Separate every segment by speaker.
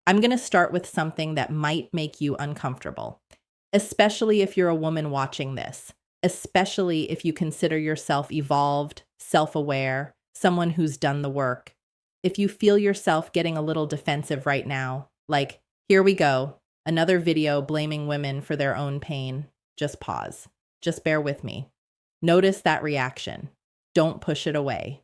Speaker 1: I'm going to start with something that might make you uncomfortable, especially if you're a woman watching this, especially if you consider yourself evolved, self-aware, someone who's done the work. If you feel yourself getting a little defensive right now, like, here we go, another video blaming women for their own pain, just pause. Just bear with me. Notice that reaction. Don't push it away.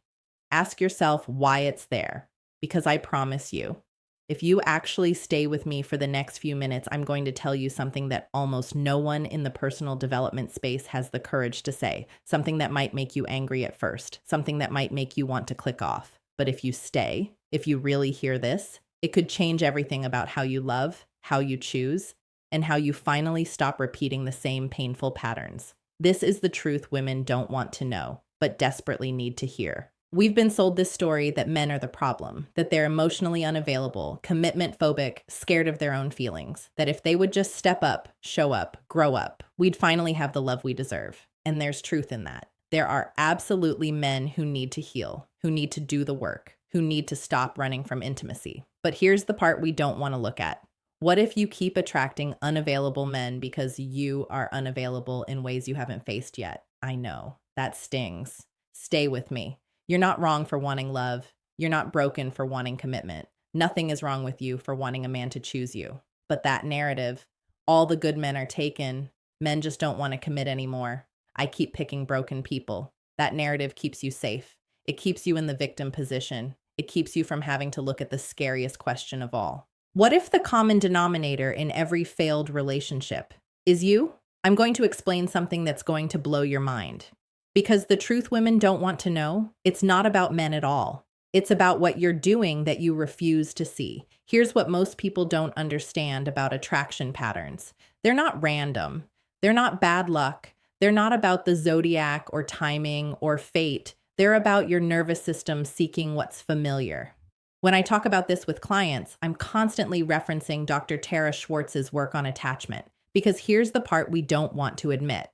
Speaker 1: Ask yourself why it's there, because I promise you, if you actually stay with me for the next few minutes, I'm going to tell you something that almost no one in the personal development space has the courage to say, something that might make you angry at first, something that might make you want to click off. But if you stay, if you really hear this, it could change everything about how you love, how you choose, and how you finally stop repeating the same painful patterns. This is the truth women don't want to know, but desperately need to hear. We've been sold this story that men are the problem, that they're emotionally unavailable, commitment phobic, scared of their own feelings, that if they would just step up, show up, grow up, we'd finally have the love we deserve. And there's truth in that. There are absolutely men who need to heal, who need to do the work, who need to stop running from intimacy. But here's the part we don't want to look at. What if you keep attracting unavailable men because you are unavailable in ways you haven't faced yet? I know, that stings. Stay with me. You're not wrong for wanting love. You're not broken for wanting commitment. Nothing is wrong with you for wanting a man to choose you. But that narrative, all the good men are taken, men just don't want to commit anymore. I keep picking broken people. That narrative keeps you safe. It keeps you in the victim position. It keeps you from having to look at the scariest question of all. What if the common denominator in every failed relationship is you? I'm going to explain something that's going to blow your mind. Because the truth women don't want to know, it's not about men at all. It's about what you're doing that you refuse to see. Here's what most people don't understand about attraction patterns. They're not random. They're not bad luck. They're not about the zodiac or timing or fate. They're about your nervous system seeking what's familiar. When I talk about this with clients, I'm constantly referencing Dr. Tara Schwartz's work on attachment, because here's the part we don't want to admit.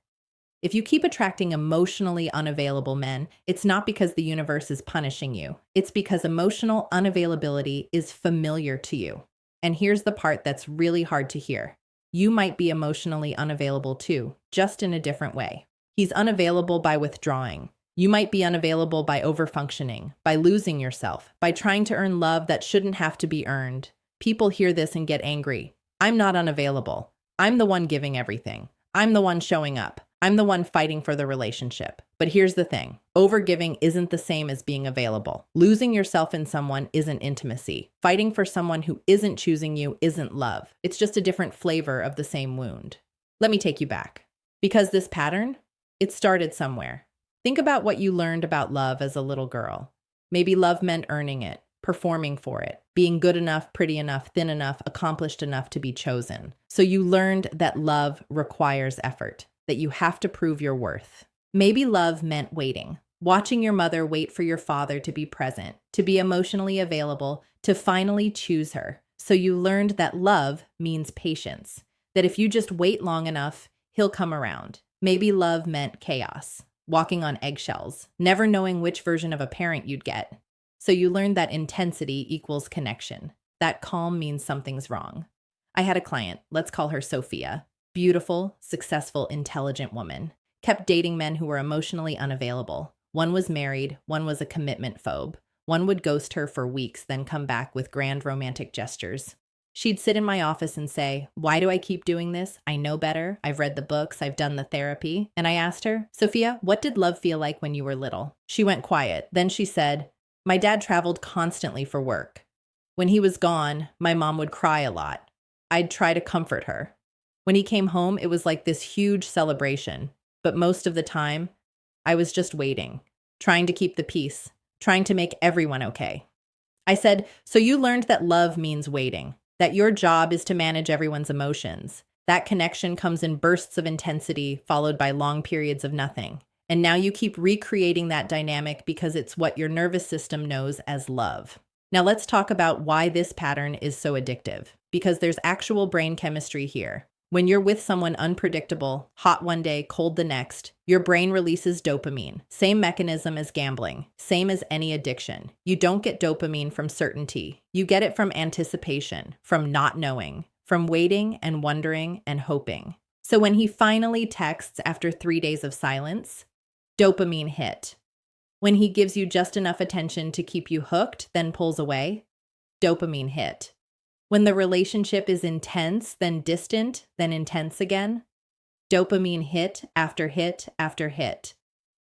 Speaker 1: If you keep attracting emotionally unavailable men, it's not because the universe is punishing you. It's because emotional unavailability is familiar to you. And here's the part that's really hard to hear. You might be emotionally unavailable too, just in a different way. He's unavailable by withdrawing. You might be unavailable by overfunctioning, by losing yourself, by trying to earn love that shouldn't have to be earned. People hear this and get angry. I'm not unavailable. I'm the one giving everything. I'm the one showing up. I'm the one fighting for the relationship. But here's the thing. Overgiving isn't the same as being available. Losing yourself in someone isn't intimacy. Fighting for someone who isn't choosing you isn't love. It's just a different flavor of the same wound. Let me take you back. Because this pattern, it started somewhere. Think about what you learned about love as a little girl. Maybe love meant earning it, performing for it, being good enough, pretty enough, thin enough, accomplished enough to be chosen. So you learned that love requires effort, that you have to prove your worth. Maybe love meant waiting, watching your mother wait for your father to be present, to be emotionally available, to finally choose her. So you learned that love means patience, that if you just wait long enough, he'll come around. Maybe love meant chaos, walking on eggshells, never knowing which version of a parent you'd get. So you learned that intensity equals connection, that calm means something's wrong. I had a client, let's call her Sophia. Beautiful, successful, intelligent woman. Kept dating men who were emotionally unavailable. One was married, one was a commitment phobe. One would ghost her for weeks, then come back with grand romantic gestures. She'd sit in my office and say, "Why do I keep doing this? I know better. I've read the books. I've done the therapy." And I asked her, "Sophia, what did love feel like when you were little?" She went quiet. Then she said, "My dad traveled constantly for work. When he was gone, my mom would cry a lot. I'd try to comfort her. When he came home, it was like this huge celebration. But most of the time, I was just waiting, trying to keep the peace, trying to make everyone okay." I said, "So you learned that love means waiting, that your job is to manage everyone's emotions. That connection comes in bursts of intensity, followed by long periods of nothing. And now you keep recreating that dynamic because it's what your nervous system knows as love." Now let's talk about why this pattern is so addictive, because there's actual brain chemistry here. When you're with someone unpredictable, hot one day, cold the next, your brain releases dopamine. Same mechanism as gambling, same as any addiction. You don't get dopamine from certainty. You get it from anticipation, from not knowing, from waiting and wondering and hoping. So when he finally texts after 3 days of silence, dopamine hit. When he gives you just enough attention to keep you hooked, then pulls away, dopamine hit. When the relationship is intense, then distant, then intense again, dopamine hit after hit after hit.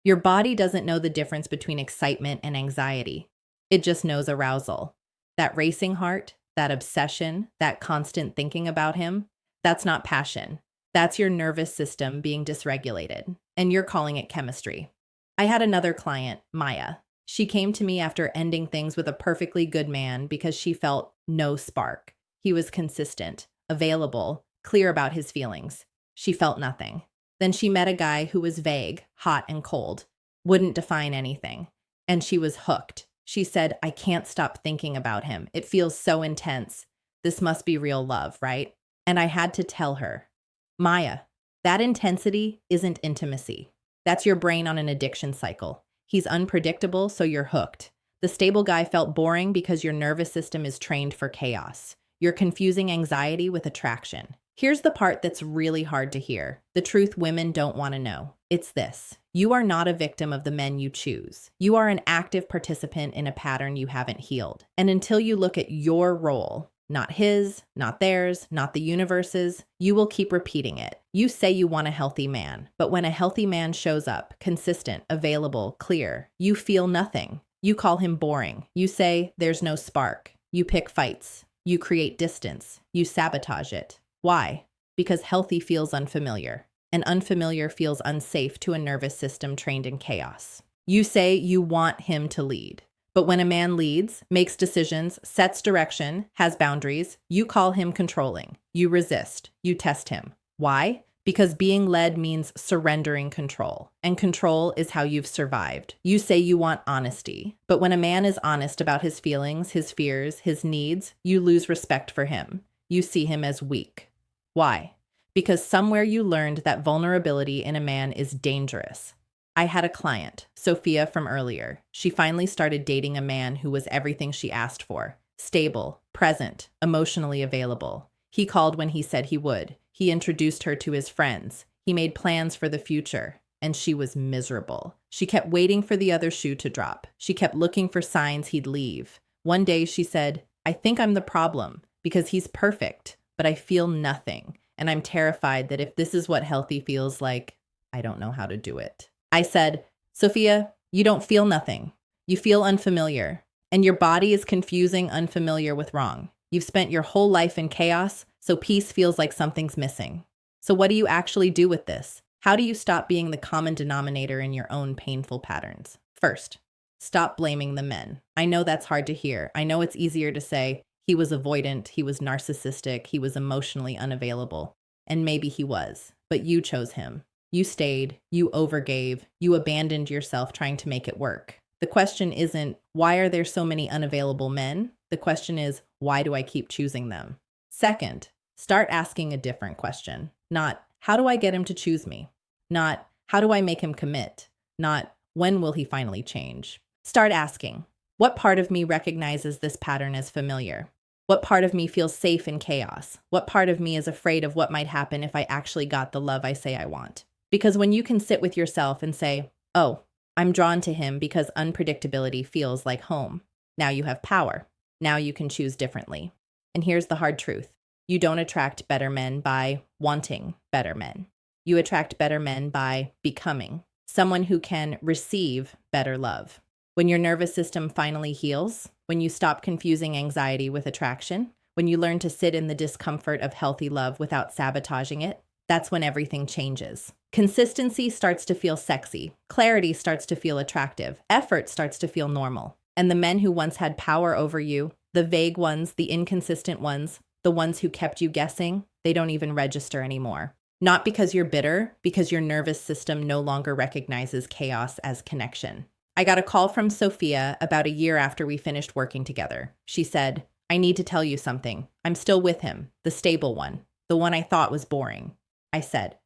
Speaker 1: Your body doesn't know the difference between excitement and anxiety. It just knows arousal. That racing heart, that obsession, that constant thinking about him, that's not passion. That's your nervous system being dysregulated, and you're calling it chemistry. I had another client, Maya. She came to me after ending things with a perfectly good man because she felt no spark. He was consistent, available, clear about his feelings. She felt nothing. Then she met a guy who was vague, hot and cold, wouldn't define anything. And she was hooked. She said, I can't stop thinking about him. It feels so intense. This must be real love, right? And I had to tell her, Maya, that intensity isn't intimacy. That's your brain on an addiction cycle. He's unpredictable, so you're hooked. The stable guy felt boring because your nervous system is trained for chaos. You're confusing anxiety with attraction. Here's the part that's really hard to hear. The truth women don't want to know. It's this. You are not a victim of the men you choose. You are an active participant in a pattern you haven't healed. And until you look at your role, not his, not theirs, not the universe's, you will keep repeating it. You say you want a healthy man, but when a healthy man shows up, consistent, available, clear, you feel nothing. You call him boring. You say there's no spark. You pick fights. You create distance. You sabotage it. Why? Because healthy feels unfamiliar, and unfamiliar feels unsafe to a nervous system trained in chaos. You say you want him to lead. But when a man leads, makes decisions, sets direction, has boundaries, you call him controlling. You resist. You test him. Why? Because being led means surrendering control. And control is how you've survived. You say you want honesty. But when a man is honest about his feelings, his fears, his needs, you lose respect for him. You see him as weak. Why? Because somewhere you learned that vulnerability in a man is dangerous. I had a client, Sophia from earlier. She finally started dating a man who was everything she asked for. Stable, present, emotionally available. He called when he said he would. He introduced her to his friends. He made plans for the future. And she was miserable. She kept waiting for the other shoe to drop. She kept looking for signs he'd leave. One day she said, I think I'm the problem because he's perfect, but I feel nothing. And I'm terrified that if this is what healthy feels like, I don't know how to do it. I said, Sophia, you don't feel nothing. You feel unfamiliar. And your body is confusing unfamiliar with wrong. You've spent your whole life in chaos, so peace feels like something's missing. So what do you actually do with this? How do you stop being the common denominator in your own painful patterns? First, stop blaming the men. I know that's hard to hear. I know it's easier to say, he was avoidant, he was narcissistic, he was emotionally unavailable. And maybe he was, but you chose him. You stayed, you overgave, you abandoned yourself trying to make it work. The question isn't, why are there so many unavailable men? The question is, why do I keep choosing them? Second, start asking a different question. Not, how do I get him to choose me? Not, how do I make him commit? Not, when will he finally change? Start asking, what part of me recognizes this pattern as familiar? What part of me feels safe in chaos? What part of me is afraid of what might happen if I actually got the love I say I want? Because when you can sit with yourself and say, oh, I'm drawn to him because unpredictability feels like home. Now you have power. Now you can choose differently. And here's the hard truth. You don't attract better men by wanting better men. You attract better men by becoming someone who can receive better love. When your nervous system finally heals, when you stop confusing anxiety with attraction, when you learn to sit in the discomfort of healthy love without sabotaging it, that's when everything changes. Consistency starts to feel sexy. Clarity starts to feel attractive. Effort starts to feel normal. And the men who once had power over you, the vague ones, the inconsistent ones, the ones who kept you guessing, they don't even register anymore. Not because you're bitter, because your nervous system no longer recognizes chaos as connection. I got a call from Sophia about a year after we finished working together. She said, I need to tell you something. I'm still with him, the stable one. The one I thought was boring. I said,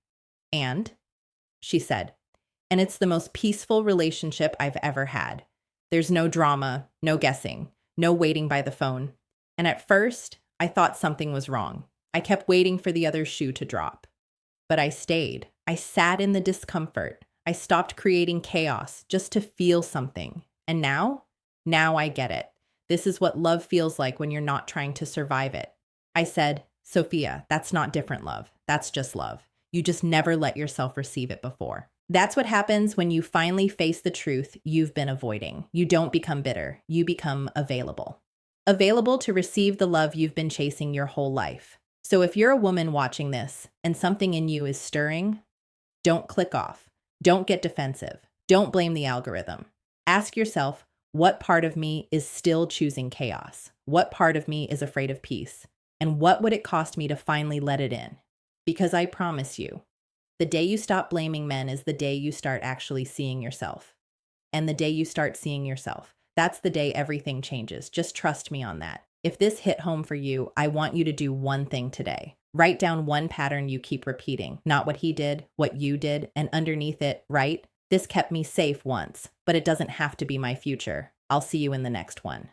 Speaker 1: and? She said, and it's the most peaceful relationship I've ever had. There's no drama, no guessing, no waiting by the phone. And at first, I thought something was wrong. I kept waiting for the other shoe to drop. But I stayed. I sat in the discomfort. I stopped creating chaos just to feel something. And now I get it. This is what love feels like when you're not trying to survive it. I said, Sophia, that's not different love. That's just love. You just never let yourself receive it before. That's what happens when you finally face the truth you've been avoiding. You don't become bitter. You become available. Available to receive the love you've been chasing your whole life. So if you're a woman watching this and something in you is stirring, don't click off. Don't get defensive. Don't blame the algorithm. Ask yourself, what part of me is still choosing chaos? What part of me is afraid of peace? And what would it cost me to finally let it in? Because I promise you, the day you stop blaming men is the day you start actually seeing yourself. And the day you start seeing yourself, that's the day everything changes. Just trust me on that. If this hit home for you, I want you to do one thing today. Write down one pattern you keep repeating, not what he did, what you did, and underneath it, write, this kept me safe once, but it doesn't have to be my future. I'll see you in the next one.